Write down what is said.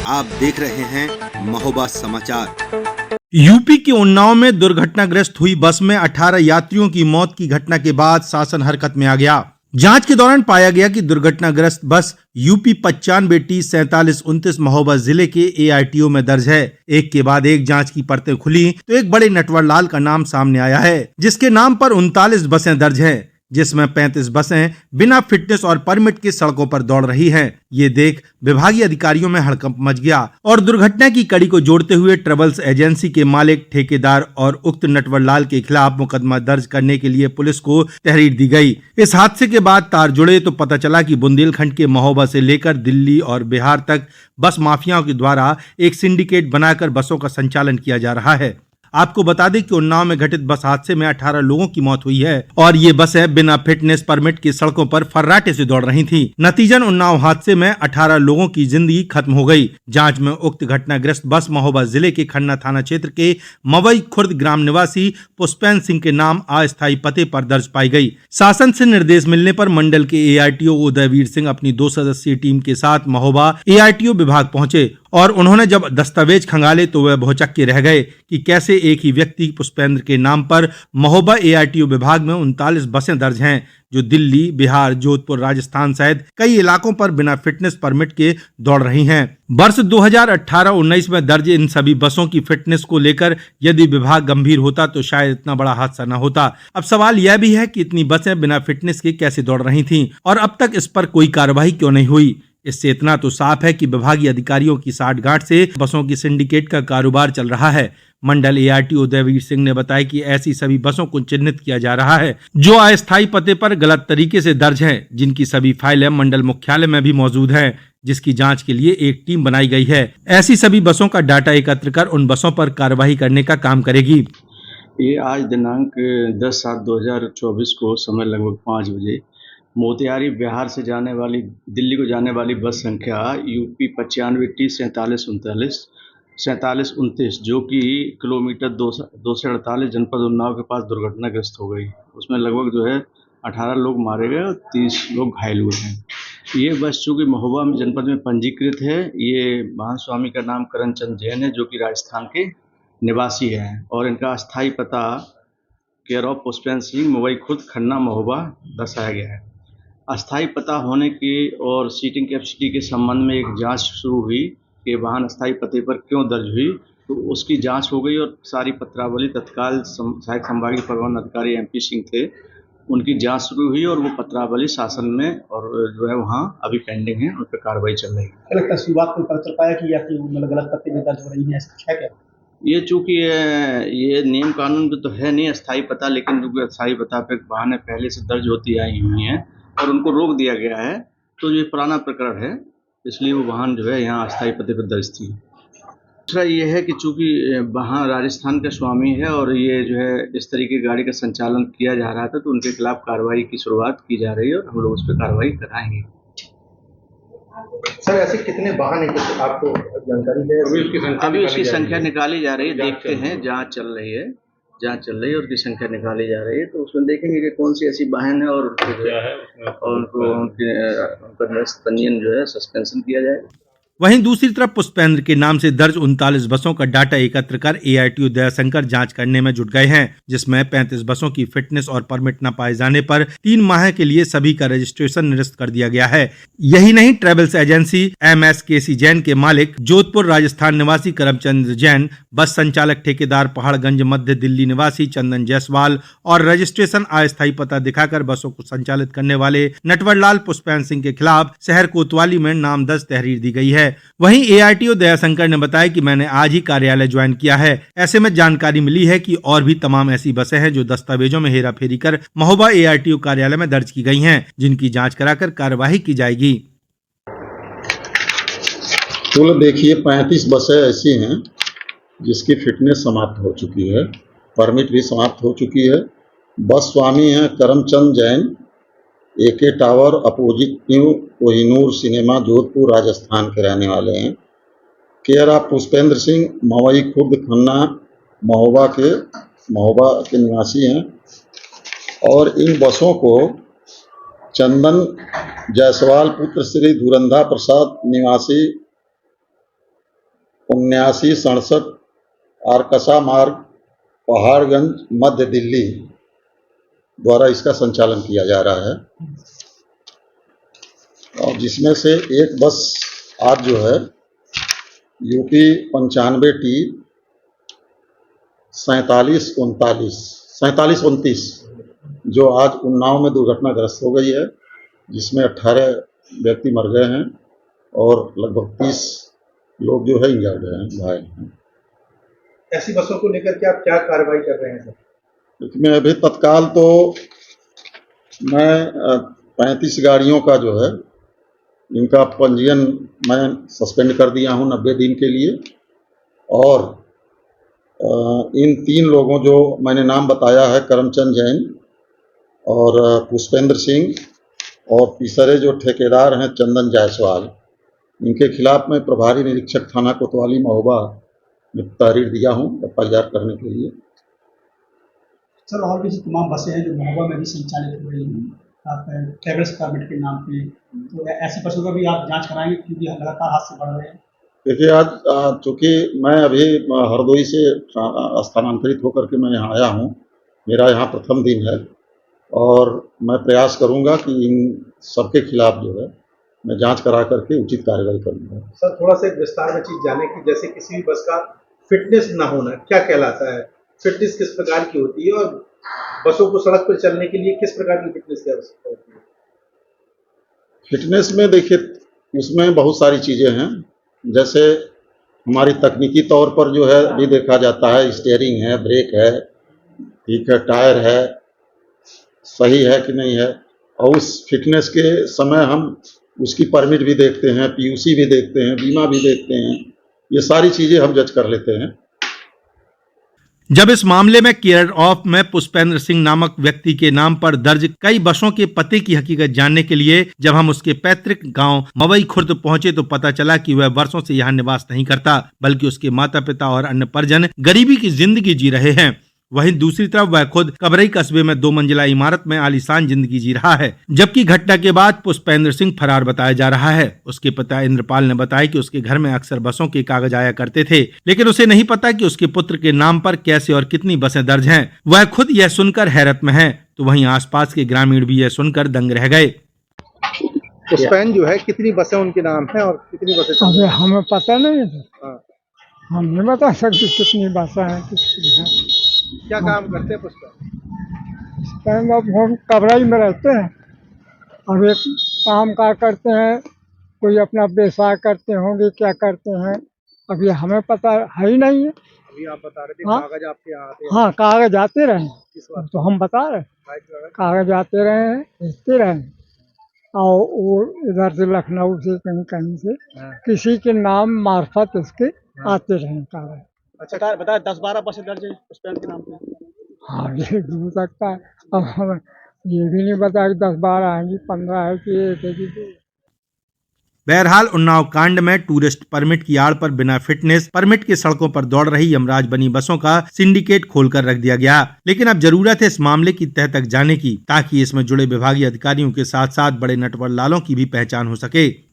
आप देख रहे हैं महोबा समाचार। यूपी के उन्नाव में दुर्घटनाग्रस्त हुई बस में 18 यात्रियों की मौत की घटना के बाद शासन हरकत में आ गया। जांच के दौरान पाया गया कि दुर्घटनाग्रस्त बस यूपी 95T4729 महोबा जिले के ARTO में दर्ज है। एक के बाद एक जांच की परतें खुली तो एक बड़े नटवरलाल का नाम सामने आया है, जिसके नाम पर 39 बसें दर्ज हैं, जिसमें 35 बसें बिना फिटनेस और परमिट के सड़कों पर दौड़ रही हैं। ये देख विभागीय अधिकारियों में हड़कंप मच गया और दुर्घटना की कड़ी को जोड़ते हुए ट्रेवल्स एजेंसी के मालिक, ठेकेदार और उक्त नटवरलाल के खिलाफ मुकदमा दर्ज करने के लिए पुलिस को तहरीर दी गई। इस हादसे के बाद तार जुड़े तो पता चला कि बुंदेलखंड के महोबा से लेकर दिल्ली और बिहार तक बस माफियाओं के द्वारा एक सिंडिकेट बनाकर बसों का संचालन किया जा रहा है। आपको बता दें कि उन्नाव में घटित बस हादसे में 18 लोगों की मौत हुई है और ये बसें बिना फिटनेस परमिट की सड़कों पर फर्राटे से दौड़ रही थीं। नतीजन उन्नाव हादसे में 18 लोगों की जिंदगी खत्म हो गई। जांच में उक्त घटनाग्रस्त बस महोबा जिले के खन्ना थाना क्षेत्र के मवई खुर्द ग्राम निवासी पुष्पेंद्र सिंह के नाम अस्थायी पते पर दर्ज पाई गई। शासन से निर्देश मिलने पर मंडल के ARTO उदयवीर सिंह अपनी 2 सदस्यीय टीम के साथ महोबा ARTO विभाग पहुंचे और उन्होंने जब दस्तावेज खंगाले तो वह भौचक्के रह गए कि कैसे एक ही व्यक्ति पुष्पेंद्र के नाम पर महोबा ARTO विभाग में 39 बसें दर्ज हैं, जो दिल्ली, बिहार, जोधपुर, राजस्थान सहित कई इलाकों पर बिना फिटनेस परमिट के दौड़ रही हैं। वर्ष 2018-19 में दर्ज इन सभी बसों की फिटनेस को लेकर यदि विभाग गंभीर होता तो शायद इतना बड़ा हादसा न होता। अब सवाल यह भी है कि इतनी बसें बिना फिटनेस के कैसे दौड़ रही थीं और अब तक इस पर कोई कार्रवाई क्यों नहीं हुई। इससे इतना तो साफ है कि विभागीय अधिकारियों की साठगांठ से बसों की सिंडिकेट का कारोबार चल रहा है। मंडल ARTO उदयवीर सिंह ने बताया कि ऐसी सभी बसों को चिन्हित किया जा रहा है जो अस्थायी पते पर गलत तरीके से दर्ज हैं, जिनकी सभी फाइलें मंडल मुख्यालय में भी मौजूद हैं, जिसकी जांच के लिए एक टीम बनाई गई है। ऐसी सभी बसों का डाटा एकत्र कर उन बसों पर कार्रवाई करने का काम करेगी। ये आज दिनांक 10/7/2024 को समय लगभग 5 बजे मोतिहारी बिहार से जाने वाली दिल्ली को जाने वाली बस संख्या UP 95T4729 जो कि किलोमीटर 248 जनपद उन्नाव के पास दुर्घटनाग्रस्त हो गई। उसमें लगभग 18 लोग मारे गए और 30 लोग घायल हुए हैं। ये बस चूँकि महोबा में जनपद में पंजीकृत है। ये महान स्वामी का नाम करमचंद जैन है, जो कि राजस्थान के निवासी हैं और इनका अस्थायी पता केयर ऑफ पुष्पेंद्र सिंह, मवई खुर्द, खन्ना, महोबा दर्शाया गया है। अस्थायी पता होने की और सीटिंग कैपेसिटी के संबंध में एक जांच शुरू हुई कि वाहन अस्थायी पते पर क्यों दर्ज हुई, तो उसकी जांच हो गई और सारी पत्रावली तत्काल सहायक संभागीय परिवहन अधिकारी MP सिंह थे, उनकी जांच शुरू हुई और वो पत्रावली शासन में और जो है वहाँ अभी पेंडिंग है, उन पर कार्रवाई चल रही है। शुरुआत में पता चल पाया कि या कि मतलब गलत पते में दर्ज हो रही है, ऐसा है क्या? ये चूँकि ये नियम कानून पे तो है नहीं अस्थायी पता, लेकिन जो अस्थायी पता पे वाहन पहले से दर्ज होती आई हुई हैं और उनको रोक दिया गया है, तो ये पुराना प्रकरण है, इसलिए वो वाहन जो है यहाँ अस्थायी पते पर दर्ज थी। दूसरा ये है कि चूँकि वहाँ राजस्थान का स्वामी है और ये जो है इस तरीके की गाड़ी का संचालन किया जा रहा था, तो उनके खिलाफ कार्रवाई की शुरुआत की जा रही है और हम लोग उस पर कार्रवाई कराएंगे। सर, ऐसे कितने वाहन हैं कुछ आपको जानकारी है? अभी उसकी संख्या निकाली जा रही है, देखते हैं, जाँच चल रही है और उसकी संख्या निकाली जा रही है, तो उसमें देखेंगे कि कौन सी ऐसी वाहन है और उनको उनका पंजीयन जो है सस्पेंशन किया जाएगा। वहीं दूसरी तरफ पुष्पेंद्र के नाम से दर्ज 39 बसों का डाटा एकत्र कर ARTO दयाशंकर जांच करने में जुट गए हैं, जिसमें 35 बसों की फिटनेस और परमिट न पाए जाने पर 3 माह के लिए सभी का रजिस्ट्रेशन निरस्त कर दिया गया है। यही नहीं, ट्रेवल्स एजेंसी MSKC जैन के मालिक, जोधपुर राजस्थान निवासी करमचंद जैन, बस संचालक ठेकेदार पहाड़गंज मध्य दिल्ली निवासी चंदन जायसवाल और रजिस्ट्रेशन अस्थायी पता दिखाकर बसों को संचालित करने वाले नटवरलाल पुष्पेंद्र सिंह के खिलाफ शहर कोतवाली में नामदर्ज तहरीर दी गई है। वहीं ARTO दयाशंकर ने बताया कि मैंने आज ही कार्यालय ज्वाइन किया है। ऐसे में जानकारी मिली है कि और भी तमाम ऐसी बसें हैं जो दस्तावेजों में हेराफेरी कर महोबा ARTO कार्यालय में दर्ज की गई हैं, जिनकी जांच कराकर कार्यवाही की जाएगी। कुल देखिए 35 बसें ऐसी हैं जिसकी फिटनेस समाप्त हो चुकी है, परमिट भी समाप्त हो चुकी है। बस स्वामी हैं Karamchand Jain, AK tower opposite new Kohinoor cinema, Jodhpur Rajasthan के रहने वाले हैं। केयर ऑफ पुष्पेंद्र सिंह, मवई खुर्द, खन्ना, महोबा के निवासी हैं और इन बसों को चंदन जायसवाल पुत्र श्री धुरंधा प्रसाद निवासी 7967 आरकसा मार्ग, पहाड़गंज, मध्य दिल्ली द्वारा इसका संचालन किया जा रहा है। और जिसमें से एक बस आज जो है यूपी 95T 4729 जो आज उन्नाव में दुर्घटनाग्रस्त हो गई है, जिसमें 18 व्यक्ति मर गए हैं और लगभग 30 लोग जो है इंजर्ड हैं, घायल हैं। ऐसी बसों को लेकर के आप क्या कार्रवाई कर रहे हैं सर? इसमें अभी तत्काल तो मैं 35 गाड़ियों का जो है इनका पंजीयन मैं सस्पेंड कर दिया हूं 90 दिन के लिए। और इन 3 लोगों जो मैंने नाम बताया है, करमचंद जैन और पुष्पेंद्र सिंह, और तीसरे जो ठेकेदार हैं चंदन जायसवाल, इनके खिलाफ मैं प्रभारी निरीक्षक थाना कोतवाली महोबा में तहरीर दिया हूं FIR करने के लिए। सर और भी तमाम बसें हैं जो महोबा में भी संचालित हो रही हैं आप ट्रैवल्स परमिट के नाम पे, तो ऐसी बसों का भी आप जांच कराएंगे क्योंकि लगातार हादसे बढ़ रहे हैं? देखिए, आज चूँकि मैं अभी हरदोई से स्थानांतरित होकर के मैं यहाँ आया हूँ, मेरा यहाँ प्रथम दिन है और मैं प्रयास करूँगा कि इन सबके खिलाफ जो है मैं जांच करा करके उचित कार्रवाई करूँगा। सर थोड़ा सा एक विस्तार में चीज जाने की, जैसे किसी भी बस का फिटनेस ना होना क्या कहलाता है? फिटनेस किस प्रकार की होती है और बसों को सड़क पर चलने के लिए किस प्रकार की फिटनेस की आवश्यकता होती है? फिटनेस में देखिए, उसमें बहुत सारी चीज़ें हैं। जैसे हमारी तकनीकी तौर पर जो है अभी देखा जाता है, स्टीयरिंग है, ब्रेक है, ठीक है, टायर है, सही है कि नहीं है। और उस फिटनेस के समय हम उसकी परमिट भी देखते हैं, PUC भी देखते हैं, बीमा भी देखते हैं, ये सारी चीज़ें हम जज कर लेते हैं। जब इस मामले में केयर ऑफ में पुष्पेंद्र सिंह नामक व्यक्ति के नाम पर दर्ज कई बसों के पते की हकीकत जानने के लिए जब हम उसके पैतृक गांव मवई खुर्द पहुंचे तो पता चला कि वह वर्षों से यहां निवास नहीं करता, बल्कि उसके माता पिता और अन्य परिजन गरीबी की जिंदगी जी रहे हैं। वहीं दूसरी तरफ वह खुद कबरई कस्बे में 2 मंजिला इमारत में आलीशान जिंदगी जी रहा है, जबकि घटना के बाद पुष्पेंद्र सिंह फरार बताया जा रहा है। उसके पिता इंद्रपाल ने बताया कि उसके घर में अक्सर बसों के कागज आया करते थे, लेकिन उसे नहीं पता कि उसके पुत्र के नाम पर कैसे और कितनी बसें दर्ज हैं। वह खुद यह सुनकर हैरत में है, तो वहीं आसपास के ग्रामीण भी यह सुनकर दंग रह गए। पुष्पेंद्र जो है कितनी बसें उनके नाम है और कितनी बसें? अभी हमें पता नहीं है, हाँ। हम नहीं बता सकते कितनी बसें हैं कितनी हैं। क्या काम करते हैं पुष्पेंद्र? अब हम कबराई में रहते हैं, अब एक काम का करते हैं, कोई अपना व्यवसाय करते होंगे, क्या करते हैं अभी हमें पता है ही नहीं है। अभी आप बता रहे थे हाँ? कागज आपके यहाँ आते हैं। हाँ, कागज आते रहे किस बात? तो हम बता रहे, कागज? कागज आते रहे हैं, भेजते रहे, और वो इधर से लखनऊ से कहीं कहीं से किसी के नाम मार्फत उसके आते रहे कागज। अच्छा बताया 10-12 बसें दर्ज है पुष्पेंद्र के नाम पे? हाँ, ये भी हो सकता है। अब हम ये भी नहीं बता कि 10-12 आएंगी, 15 है कि 1 है कि 2। बहरहाल उन्नाव कांड में टूरिस्ट परमिट की आड़ पर बिना फिटनेस परमिट के सड़कों पर दौड़ रही यमराज बनी बसों का सिंडिकेट खोलकर रख दिया गया। लेकिन अब जरूरत है इस मामले की तह तक जाने की, ताकि इसमें जुड़े विभागीय अधिकारियों के साथ साथ बड़े नटवर लालों की भी पहचान हो सके।